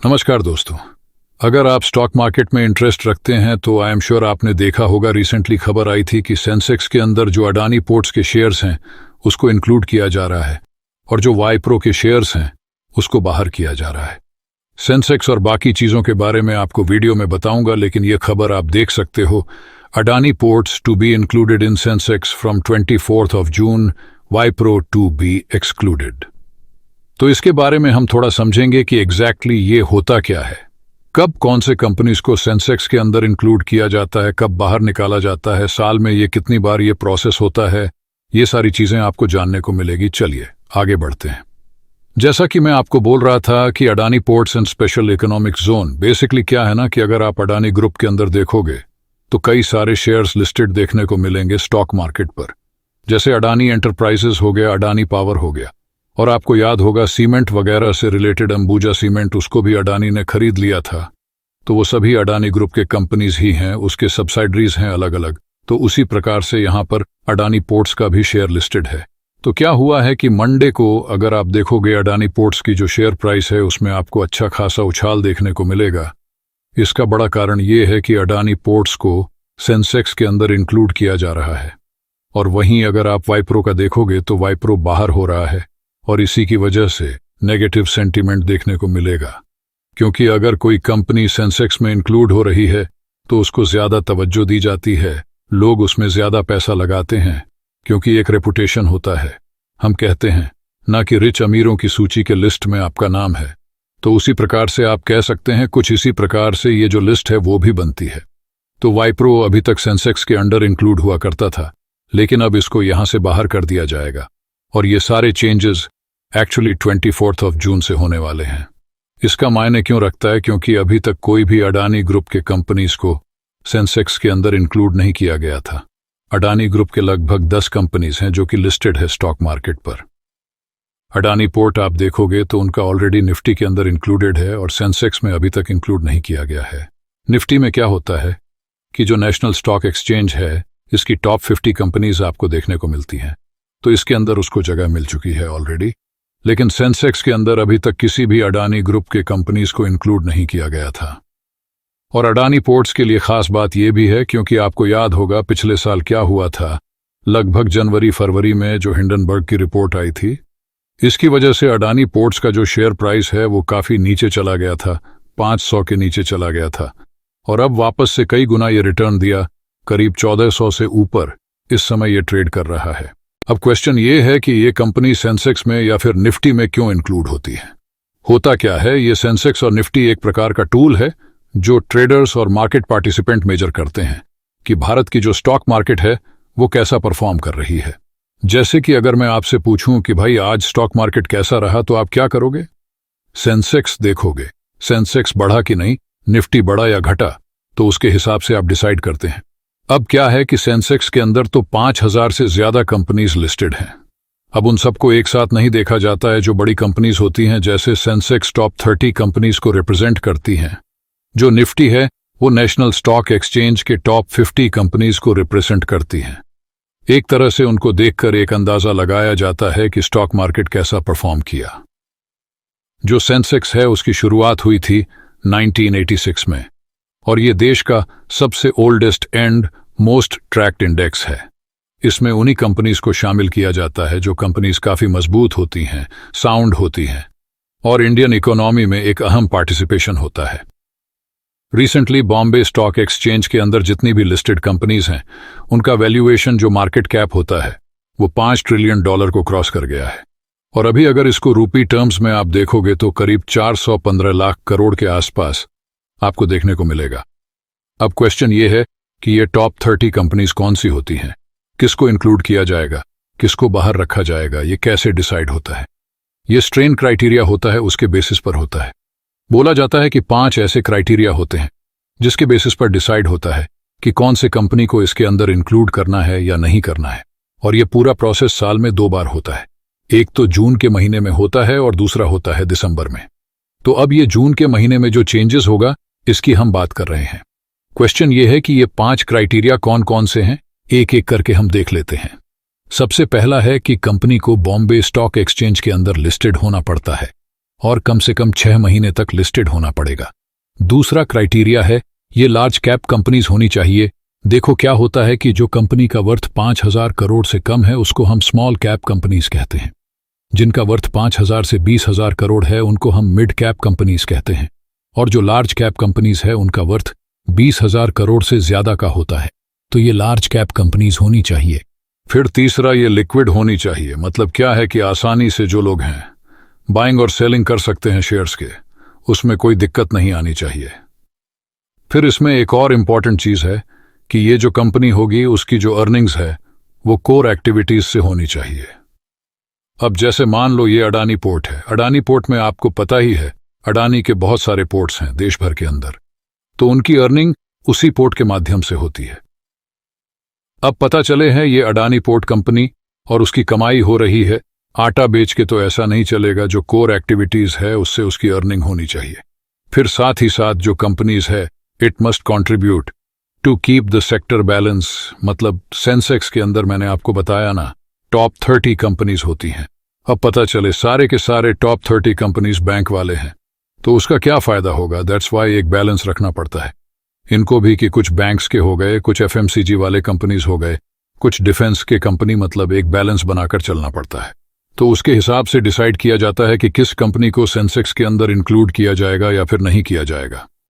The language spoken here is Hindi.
नमस्कार दोस्तों। अगर आप स्टॉक मार्केट में इंटरेस्ट रखते हैं तो आई एम श्योर आपने देखा होगा, रिसेंटली खबर आई थी कि सेंसेक्स के अंदर जो अडानी पोर्ट्स के शेयर्स हैं उसको इंक्लूड किया जा रहा है और जो वाइप्रो के शेयर्स हैं उसको बाहर किया जा रहा है। सेंसेक्स और बाकी चीज़ों के बारे में आपको वीडियो में बताऊंगा, लेकिन यह खबर आप देख सकते हो, Adani ports to be included in Sensex from 24 June, Wipro to be excluded. तो इसके बारे में हम थोड़ा समझेंगे कि एग्जैक्टली ये होता क्या है, कब कौन से कंपनीज को सेंसेक्स के अंदर इंक्लूड किया जाता है, कब बाहर निकाला जाता है, साल में ये कितनी बार ये प्रोसेस होता है, ये सारी चीजें आपको जानने को मिलेगी। चलिए आगे बढ़ते हैं। जैसा कि मैं आपको बोल रहा था कि Adani ports and special economic zone basically क्या है ना, कि अगर आप अडानी ग्रुप के अंदर देखोगे तो कई सारे शेयर्स लिस्टेड देखने को मिलेंगे स्टॉक मार्केट पर, जैसे अडानी एंटरप्राइजेस हो गया, अडानी पावर हो गया, और आपको याद होगा सीमेंट वगैरह से रिलेटेड अंबुजा सीमेंट, उसको भी अडानी ने खरीद लिया था। तो वो सभी अडानी ग्रुप के कंपनीज ही हैं, उसके सब्सिडरीज हैं अलग अलग। तो उसी प्रकार से यहाँ पर अडानी पोर्ट्स का भी शेयर लिस्टेड है। तो क्या हुआ है कि मंडे को अगर आप देखोगे अडानी पोर्ट्स की जो शेयर प्राइस है उसमें आपको अच्छा खासा उछाल देखने को मिलेगा। इसका बड़ा कारण ये है कि अडानी पोर्ट्स को सेंसेक्स के अंदर इंक्लूड किया जा रहा है, और वहीं अगर आप वाइप्रो का देखोगे तो वाइप्रो बाहर हो रहा है, और इसी की वजह से नेगेटिव सेंटीमेंट देखने को मिलेगा। क्योंकि अगर कोई कंपनी सेंसेक्स में इंक्लूड हो रही है तो उसको ज्यादा तवज्जो दी जाती है, लोग उसमें ज्यादा पैसा लगाते हैं, क्योंकि एक रेपुटेशन होता है। हम कहते हैं ना कि रिच अमीरों की सूची के लिस्ट में आपका नाम है, तो उसी प्रकार से आप कह सकते हैं कुछ इसी प्रकार से ये जो लिस्ट है वो भी बनती है। तो वाइप्रो अभी तक सेंसेक्स के अंडर इंक्लूड हुआ करता था, लेकिन अब इसको यहां से बाहर कर दिया जाएगा, और ये सारे चेंजेस एक्चुअली 24 जून से होने वाले हैं। इसका मायने क्यों रखता है? क्योंकि अभी तक कोई भी अडानी ग्रुप के कंपनीज को सेंसेक्स के अंदर इंक्लूड नहीं किया गया था। अडानी ग्रुप के लगभग 10 कंपनीज हैं जो कि लिस्टेड है स्टॉक मार्केट पर। अडानी पोर्ट आप देखोगे तो उनका ऑलरेडी निफ्टी के अंदर इंक्लूडेड है, और सेंसेक्स में अभी तक इंक्लूड नहीं किया गया है। निफ्टी में क्या होता है कि जो नेशनल स्टॉक एक्सचेंज है, इसकी टॉप 50 कंपनीज आपको देखने को मिलती हैं, तो इसके अंदर उसको जगह मिल चुकी है ऑलरेडी। लेकिन सेंसेक्स के अंदर अभी तक किसी भी अडानी ग्रुप के कंपनीज को इंक्लूड नहीं किया गया था। और अडानी पोर्ट्स के लिए खास बात यह भी है, क्योंकि आपको याद होगा पिछले साल क्या हुआ था, लगभग जनवरी फरवरी में जो हिंडनबर्ग की रिपोर्ट आई थी, इसकी वजह से अडानी पोर्ट्स का जो शेयर प्राइस है वो काफी नीचे चला गया था, 500 के नीचे चला गया था, और अब वापस से कई गुना ये रिटर्न दिया, करीब 1400 से ऊपर इस समय ये ट्रेड कर रहा है। अब क्वेश्चन ये है कि ये कंपनी सेंसेक्स में या फिर निफ्टी में क्यों इंक्लूड होती है? होता क्या है, ये सेंसेक्स और निफ्टी एक प्रकार का टूल है जो ट्रेडर्स और मार्केट पार्टिसिपेंट मेजर करते हैं कि भारत की जो स्टॉक मार्केट है वो कैसा परफॉर्म कर रही है। जैसे कि अगर मैं आपसे पूछूं कि भाई आज स्टॉक मार्केट कैसा रहा, तो आप क्या करोगे? सेंसेक्स देखोगे, सेंसेक्स बढ़ा कि नहीं, निफ्टी बढ़ा या घटा, तो उसके हिसाब से आप डिसाइड करते हैं। अब क्या है कि सेंसेक्स के अंदर तो 5000 से ज्यादा कंपनीज लिस्टेड हैं। अब उन सबको एक साथ नहीं देखा जाता है। जो बड़ी कंपनीज होती हैं, जैसे सेंसेक्स टॉप 30 कंपनीज को रिप्रेजेंट करती हैं। जो निफ्टी है वो नेशनल स्टॉक एक्सचेंज के टॉप 50 कंपनीज को रिप्रेजेंट करती हैं। एक तरह से उनको देखकर एक अंदाजा लगाया जाता है कि स्टॉक मार्केट कैसा परफॉर्म किया। जो सेंसेक्स है उसकी शुरुआत हुई थी 1986 में, और ये देश का सबसे oldest and most tracked index है। इसमें उन्हीं कंपनीज को शामिल किया जाता है जो कंपनीज काफी मजबूत होती हैं, साउंड होती हैं, और इंडियन इकोनॉमी में एक अहम पार्टिसिपेशन होता है। रिसेंटली बॉम्बे स्टॉक एक्सचेंज के अंदर जितनी भी लिस्टेड कंपनीज हैं, उनका वैल्यूएशन जो मार्केट कैप होता है वो $5 ट्रिलियन को क्रॉस कर गया है। और अभी अगर इसको रूपी टर्म्स में आप देखोगे तो करीब 415 लाख करोड़ के आसपास आपको देखने को मिलेगा। अब क्वेश्चन ये है कि ये टॉप 30 कंपनीज कौन सी होती हैं, किसको इंक्लूड किया जाएगा, किसको बाहर रखा जाएगा, ये कैसे डिसाइड होता है? ये स्ट्रेन क्राइटेरिया होता है, उसके बेसिस पर होता है। बोला जाता है कि 5 ऐसे क्राइटेरिया होते हैं जिसके बेसिस पर डिसाइड होता है कि कौन से कंपनी को इसके अंदर इंक्लूड करना है या नहीं करना है। और ये पूरा प्रोसेस साल में 2 बार होता है, एक तो जून के महीने में होता है और दूसरा होता है दिसंबर में। तो अब ये जून के महीने में जो चेंजेस होगा इसकी हम बात कर रहे हैं। क्वेश्चन ये है कि ये 5 क्राइटेरिया कौन कौन से हैं, एक एक करके हम देख लेते हैं। सबसे पहला है कि कंपनी को बॉम्बे स्टॉक एक्सचेंज के अंदर लिस्टेड होना पड़ता है, और कम से कम 6 महीने तक लिस्टेड होना पड़ेगा। दूसरा क्राइटेरिया है ये लार्ज कैप कंपनीज होनी चाहिए। देखो क्या होता है कि जो कंपनी का वर्थ 5,000 करोड़ से कम है उसको हम स्मॉल कैप कंपनीज कहते हैं। जिनका वर्थ 5,000 से 20,000 करोड़ है उनको हम मिड कैप कंपनीज कहते हैं। और जो लार्ज कैप कंपनीज है उनका वर्थ 20,000 करोड़ से ज्यादा का होता है, तो ये लार्ज कैप कंपनीज होनी चाहिए। फिर तीसरा ये लिक्विड होनी चाहिए। मतलब क्या है कि आसानी से जो लोग हैं बाइंग और सेलिंग कर सकते हैं शेयर्स के, उसमें कोई दिक्कत नहीं आनी चाहिए। फिर इसमें एक और इम्पॉर्टेंट चीज है कि ये जो कंपनी होगी उसकी जो अर्निंग्स है वो कोर एक्टिविटीज से होनी चाहिए। अब जैसे मान लो ये अडानी पोर्ट है। अडानी पोर्ट में आपको पता ही है अडानी के बहुत सारे पोर्ट्स हैं देश भर के अंदर, तो उनकी अर्निंग उसी पोर्ट के माध्यम से होती है। अब पता चले हैं ये अडानी पोर्ट कंपनी और उसकी कमाई हो रही है आटा बेच के, तो ऐसा नहीं चलेगा। जो कोर एक्टिविटीज है उससे उसकी अर्निंग होनी चाहिए। फिर साथ ही साथ जो कंपनीज है it must contribute to keep the sector balance. मतलब सेंसेक्स के अंदर मैंने आपको बताया ना टॉप 30 कंपनीज होती हैं। अब पता चले सारे के सारे टॉप 30 कंपनीज बैंक वाले हैं, तो उसका क्या फायदा होगा। दैट्स वाई एक बैलेंस रखना पड़ता है इनको भी कि कुछ बैंक्स के हो गए, कुछ एफएमसीजी वाले कंपनीज हो गए, कुछ डिफेंस के कंपनी। मतलब एक बैलेंस बनाकर चलना पड़ता है। तो उसके हिसाब से डिसाइड किया जाता है कि किस कंपनी को सेंसेक्स के अंदर इंक्लूड किया जाएगा या फिर नहीं किया जाएगा।